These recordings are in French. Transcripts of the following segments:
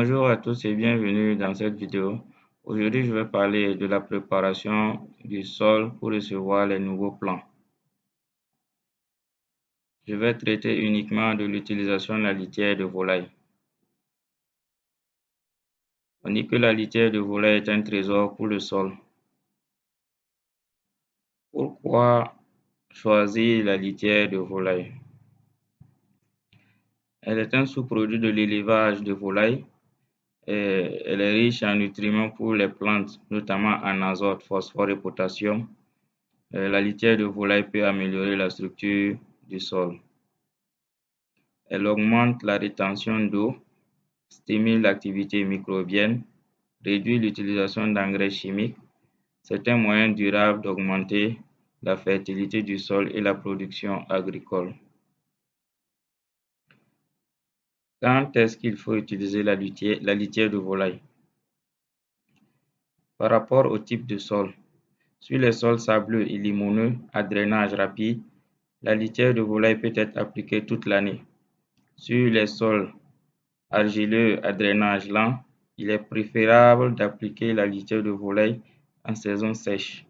Bonjour à tous et bienvenue dans cette vidéo. Aujourd'hui, je vais parler de la préparation du sol pour recevoir les nouveaux plants. Je vais traiter uniquement de l'utilisation de la litière de volaille. On dit que la litière de volaille est un trésor pour le sol. Pourquoi choisir la litière de volaille? Elle est un sous-produit de l'élevage de volaille. Elle est riche en nutriments pour les plantes, notamment en azote, phosphore et potassium. La litière de volaille peut améliorer la structure du sol. Elle augmente la rétention d'eau, stimule l'activité microbienne, réduit l'utilisation d'engrais chimiques. C'est un moyen durable d'augmenter la fertilité du sol et la production agricole. Quand est-ce qu'il faut utiliser la litière de volaille? Par rapport au type de sol. Sur les sols sableux et limoneux à drainage rapide, la litière de volaille peut être appliquée toute l'année. Sur les sols argileux à drainage lent, il est préférable d'appliquer la litière de volaille en saison sèche,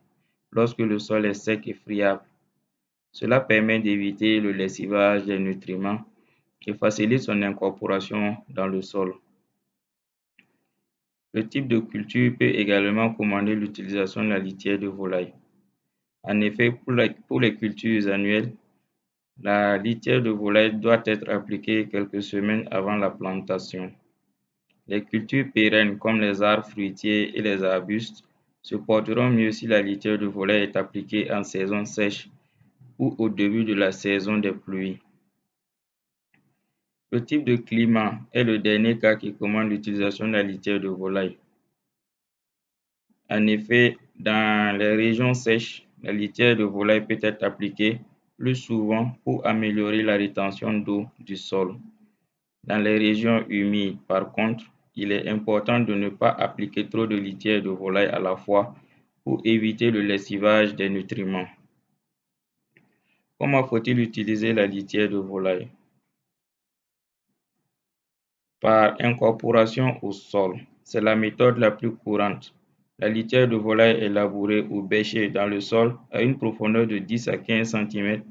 lorsque le sol est sec et friable. Cela permet d'éviter le lessivage des nutriments et facilite son incorporation dans le sol. Le type de culture peut également commander l'utilisation de la litière de volaille. En effet, pour les cultures annuelles, la litière de volaille doit être appliquée quelques semaines avant la plantation. Les cultures pérennes comme les arbres fruitiers et les arbustes se porteront mieux si la litière de volaille est appliquée en saison sèche ou au début de la saison des pluies. Le type de climat est le dernier cas qui commande l'utilisation de la litière de volaille. En effet, dans les régions sèches, la litière de volaille peut être appliquée plus souvent pour améliorer la rétention d'eau du sol. Dans les régions humides, par contre, il est important de ne pas appliquer trop de litière de volaille à la fois pour éviter le lessivage des nutriments. Comment faut-il utiliser la litière de volaille? Par incorporation au sol. C'est la méthode la plus courante. La litière de volaille est labourée ou bêchée dans le sol à une profondeur de 10 à 15 cm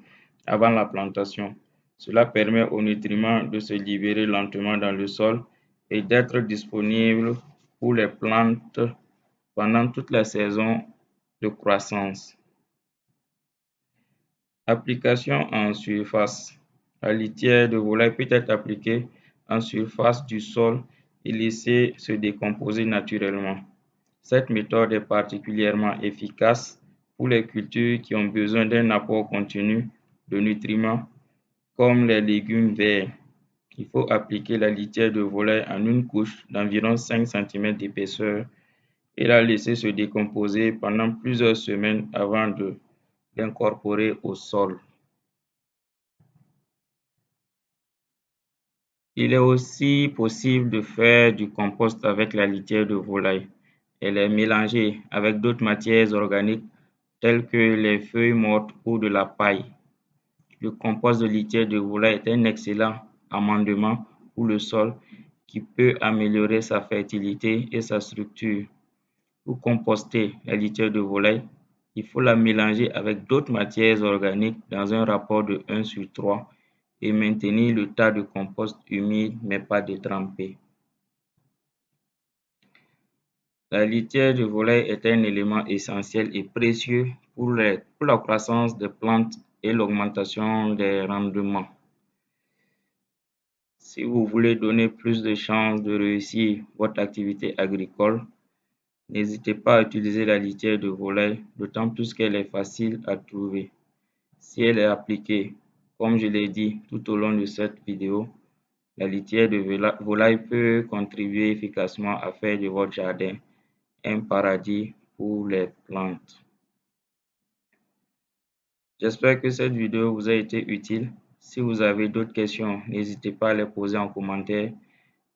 avant la plantation. Cela permet aux nutriments de se libérer lentement dans le sol et d'être disponibles pour les plantes pendant toute la saison de croissance. Application en surface. La litière de volaille peut être appliquée en surface du sol et laissée se décomposer naturellement. Cette méthode est particulièrement efficace pour les cultures qui ont besoin d'un apport continu de nutriments comme les légumes verts. Il faut appliquer la litière de volaille en une couche d'environ 5 cm d'épaisseur et la laisser se décomposer pendant plusieurs semaines avant de l'incorporer au sol. Il est aussi possible de faire du compost avec la litière de volaille. Elle est mélangée avec d'autres matières organiques telles que les feuilles mortes ou de la paille. Le compost de litière de volaille est un excellent amendement pour le sol qui peut améliorer sa fertilité et sa structure. Pour composter la litière de volaille, il faut la mélanger avec d'autres matières organiques dans un rapport de 1/3 et maintenir le tas de compost humide mais pas détrempé. La litière de volaille est un élément essentiel et précieux pour la croissance des plantes et l'augmentation des rendements. Si vous voulez donner plus de chances de réussir votre activité agricole, n'hésitez pas à utiliser la litière de volaille, d'autant plus qu'elle est facile à trouver. Si elle est appliquée, comme je l'ai dit tout au long de cette vidéo, la litière de volaille peut contribuer efficacement à faire de votre jardin un paradis pour les plantes. J'espère que cette vidéo vous a été utile. Si vous avez d'autres questions, n'hésitez pas à les poser en commentaire.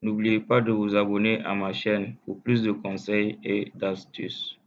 N'oubliez pas de vous abonner à ma chaîne pour plus de conseils et d'astuces.